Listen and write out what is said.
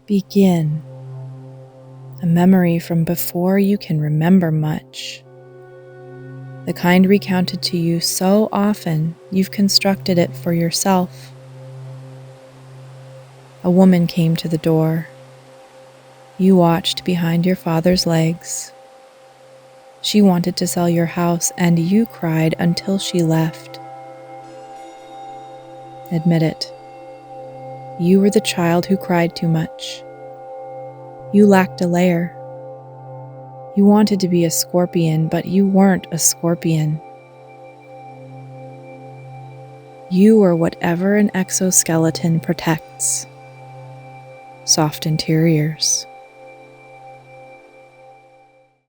Begin. A memory from before you can remember much. The kind recounted to you so often you've constructed it for yourself. A woman came to the door. You watched behind your father's legs. She wanted to sell your house, and you cried until she left. Admit it. You were the child who cried too much. You lacked a layer. You wanted to be a scorpion, but you weren't a scorpion. You were whatever an exoskeleton protects. Soft interiors,